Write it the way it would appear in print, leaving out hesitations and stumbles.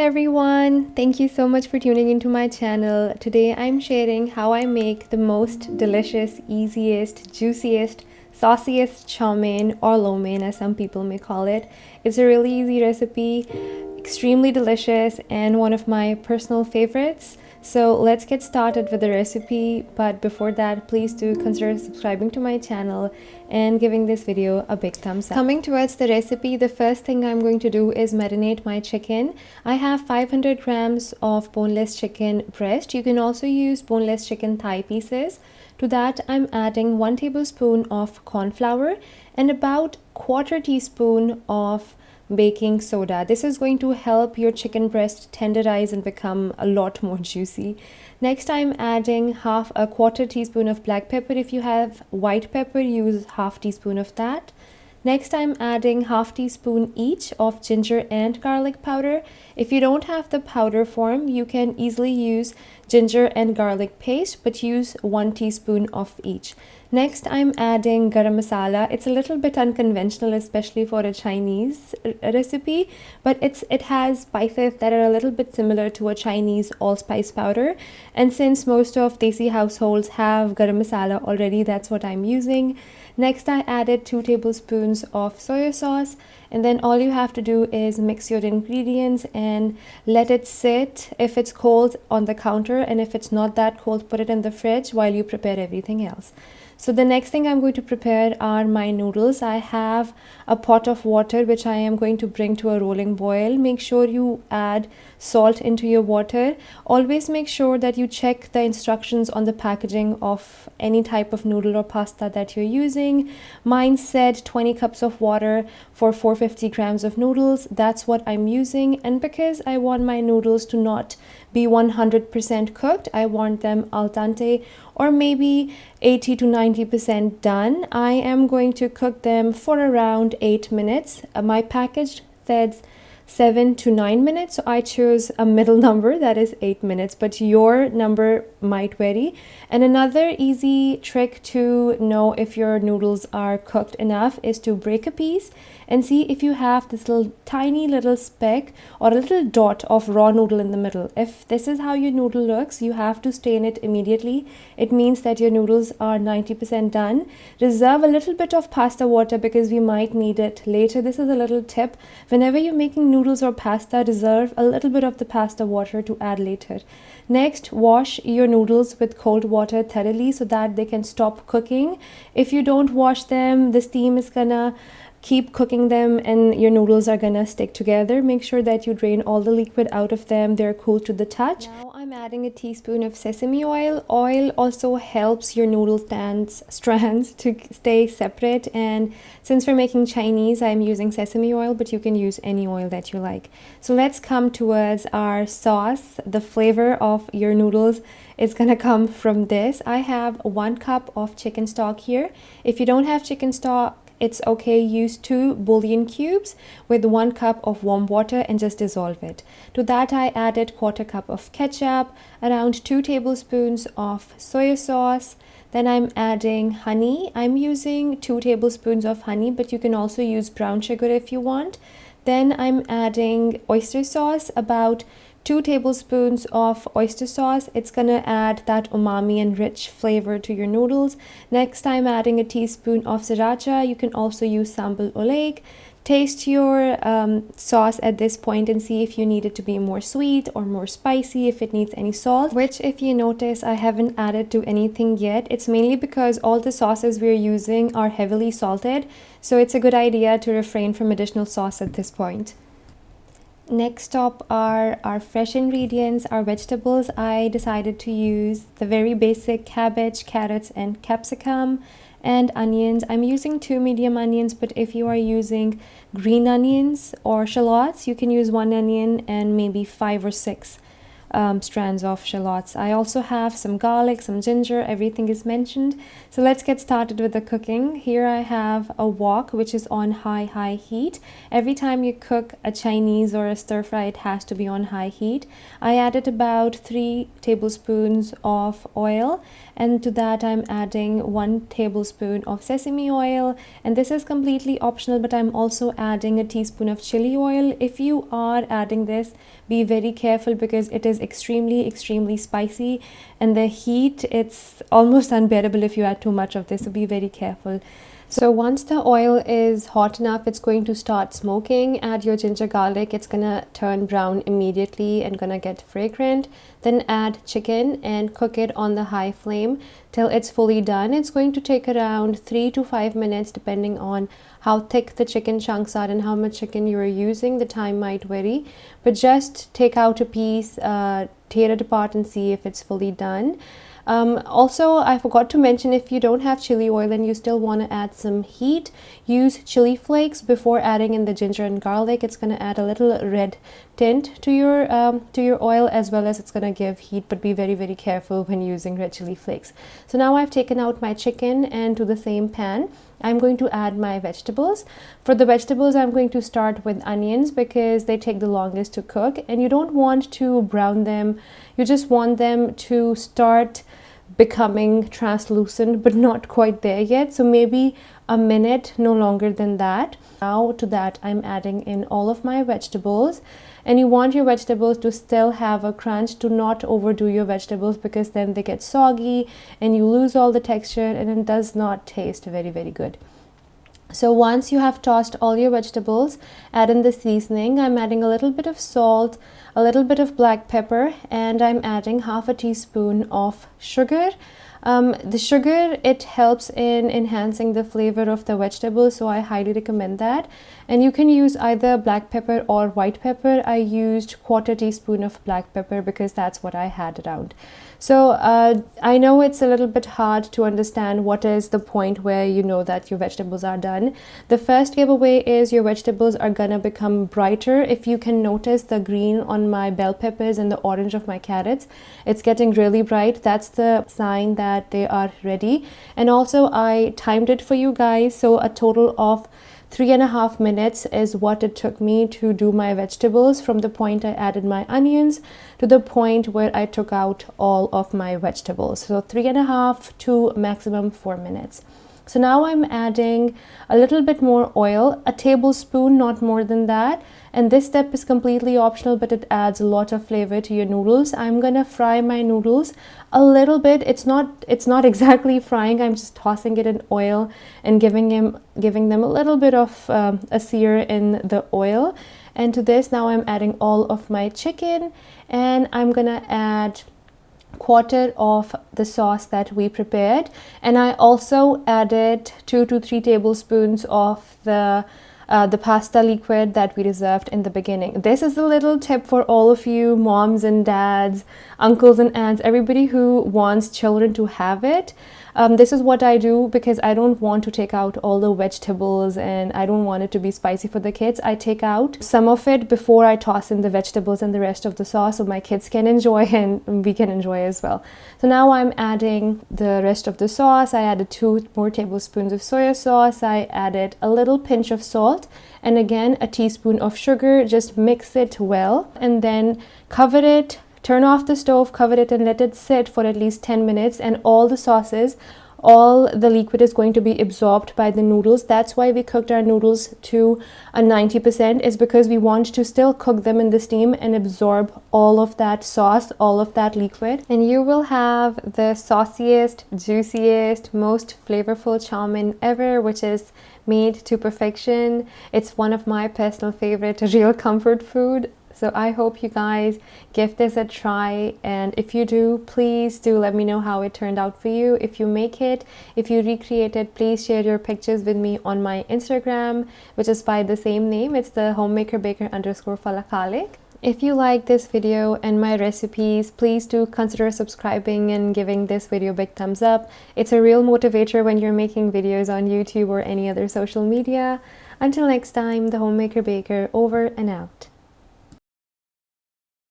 everyone, thank you so much for tuning into my channel. Today I'm sharing how I make the most delicious, easiest, juiciest, sauciest chow mein or lo mein as some people may call it. It's a really easy recipe, extremely delicious, and one of my personal favorites. So let's get started with the recipe, but before that, please do consider subscribing to my channel and giving this video a big thumbs up. Coming towards the recipe, the first thing I'm going to do is marinate my chicken. I have 500 grams of boneless chicken breast. You can also use boneless chicken thigh pieces. To that, I'm adding 1 tablespoon of corn flour and about 1/4 teaspoon of baking soda. This is going to help your chicken breast tenderize and become a lot more juicy. Next, I'm adding 1/4 teaspoon of black pepper. If you have white pepper, use 1/2 teaspoon of that. Next, I'm adding 1/2 teaspoon each of ginger and garlic powder. If you don't have the powder form, you can easily use ginger and garlic paste, but use 1 teaspoon of each. Next, I'm adding garam masala. It's a little bit unconventional, especially for a Chinese recipe, but it has spices that are a little bit similar to a Chinese allspice powder. And since most of Desi households have garam masala already, that's what I'm using. Next, I added 2 tablespoons of soy sauce, and then all you have to do is mix your ingredients and let it sit, if it's cold, on the counter, and if it's not that cold, put it in the fridge while you prepare everything else. So the next thing I'm going to prepare are my noodles. I have a pot of water which I am going to bring to a rolling boil. Make sure you add salt into your water. Always make sure that you check the instructions on the packaging of any type of noodle or pasta that you're using. Mine said 20 cups of water for 450 grams of noodles. That's what I'm using, and because I want my noodles to not be 100% cooked, I want them al dente or maybe 80 to 90% done. I am going to cook them for around 8 minutes. My package says 7 to 9 minutes, so I chose a middle number, that is 8 minutes, but your number might vary. And another easy trick to know if your noodles are cooked enough is to break a piece and see if you have this tiny little speck or a little dot of raw noodle in the middle. If this is how your noodle looks, you have to stain it immediately. It means that your noodles are 90% done. Reserve a little bit of pasta water because we might need it later. This is a little tip. Whenever you're making noodles or pasta, reserve a little bit of the pasta water to add later. Next, wash your noodles with cold water thoroughly so that they can stop cooking. If you don't wash them, the steam is gonna keep cooking them and your noodles are gonna stick together. Make sure that you drain all the liquid out of them. They're cool to the touch. Now I'm adding a teaspoon of sesame oil. Oil also helps your noodle strands to stay separate, and since we're making Chinese, I'm using sesame oil, but you can use any oil that you like. So let's come towards our sauce. The flavor of your noodles is gonna come from this. I have 1 cup of chicken stock here. If you don't have chicken stock, it's okay, use 2 bouillon cubes with 1 cup of warm water and just dissolve it. To that, I added 1/4 cup of ketchup, around 2 tablespoons of soy sauce. Then I'm adding honey. I'm using 2 tablespoons of honey, but you can also use brown sugar if you want. Then I'm adding oyster sauce, about 2 tablespoons of oyster sauce. It's gonna add that umami and rich flavor to your noodles. Next, I'm adding a teaspoon of sriracha. You can also use sambal oleg. Taste your sauce at this point and see if you need it to be more sweet or more spicy, if it needs any salt, which if you notice, I haven't added to anything yet. It's mainly because all the sauces we're using are heavily salted, so it's a good idea to refrain from additional sauce at this point. Next up are our fresh ingredients, our vegetables. I decided to use the very basic cabbage, carrots, and capsicum, and onions. I'm using 2 medium onions, but if you are using green onions or shallots, you can use 1 onion and maybe 5 or 6 strands of shallots. I also have some garlic, some ginger, everything is mentioned. So let's get started with the cooking. Here I have a wok which is on high heat. Every time you cook a Chinese or a stir fry, it has to be on high heat. I added about 3 tablespoons of oil, and to that I'm adding 1 tablespoon of sesame oil, and this is completely optional, but I'm also adding a teaspoon of chili oil. If you are adding this, be very careful because it is extremely spicy, and the heat, it's almost unbearable if you add too much of this, so be very careful. So once the oil is hot enough, it's going to start smoking. Add your ginger garlic. It's gonna turn brown immediately and gonna get fragrant. Then add chicken and cook it on the high flame till it's fully done. It's going to take around 3 to 5 minutes depending on how thick the chicken chunks are and how much chicken you are using. The time might vary, but just take out a piece, tear it apart and see if it's fully done. Also, I forgot to mention, if you don't have chili oil and you still want to add some heat, use chili flakes before adding in the ginger and garlic. It's going to add a little red tint to your oil, as well as it's going to give heat, but be very careful when using red chili flakes. So now I've taken out my chicken, and to the same pan I'm going to add my vegetables. For the vegetables, I'm going to start with onions because they take the longest to cook, and you don't want to brown them. You just want them to start becoming translucent, but not quite there yet, so maybe a minute, no longer than that. Now to that I'm adding in all of my vegetables, and you want your vegetables to still have a crunch. Do not overdo your vegetables because then they get soggy and you lose all the texture, and it does not taste very good. So once you have tossed all your vegetables, add in the seasoning. I'm adding a little bit of salt, a little bit of black pepper, and I'm adding half a teaspoon of sugar. The sugar, it helps in enhancing the flavor of the vegetables, so I highly recommend that. And you can use either black pepper or white pepper. I used 1/4 teaspoon of black pepper because that's what I had around. So I know it's a little bit hard to understand what is the point where you know that your vegetables are done. The first giveaway is your vegetables are gonna become brighter. If you can notice the green on my bell peppers and the orange of my carrots, it's getting really bright. That's the sign that they are ready. And also I timed it for you guys, so a total of 3.5 minutes is what it took me to do my vegetables, from the point I added my onions to the point where I took out all of my vegetables. So 3.5 to maximum 4 minutes. So now I'm adding a little bit more oil, a tablespoon, not more than that. And this step is completely optional, but it adds a lot of flavor to your noodles. I'm gonna fry my noodles a little bit. It's not exactly frying. I'm just tossing it in oil and giving them a little bit of a sear in the oil. And to this, now I'm adding all of my chicken, and I'm gonna add 1/4 of the sauce that we prepared, and I also added 2 to 3 tablespoons of the pasta liquid that we reserved in the beginning. This is a little tip for all of you moms and dads, uncles and aunts, everybody who wants children to have it. This is what I do because I don't want to take out all the vegetables and I don't want it to be spicy for the kids. I take out some of it before I toss in the vegetables and the rest of the sauce so my kids can enjoy and we can enjoy as well. So now I'm adding the rest of the sauce. I added 2 more tablespoons of soy sauce. I added a little pinch of salt and again a teaspoon of sugar. Just mix it well and then cover it. Turn off the stove, cover it and let it sit for at least 10 minutes, and all the sauces, all the liquid is going to be absorbed by the noodles. That's why we cooked our noodles to a 90%, is because we want to still cook them in the steam and absorb all of that sauce, all of that liquid. And you will have the sauciest, juiciest, most flavorful chow mein ever, which is made to perfection. It's one of my personal favorite, real comfort food. So I hope you guys give this a try, and if you do, please do let me know how it turned out for you. If you make it, if you recreate it, please share your pictures with me on my Instagram, which is by the same name. It's the homemakerbaker_falafalik. If you like this video and my recipes, please do consider subscribing and giving this video a big thumbs up. It's a real motivator when you're making videos on YouTube or any other social media. Until next time, the Homemaker Baker over and out.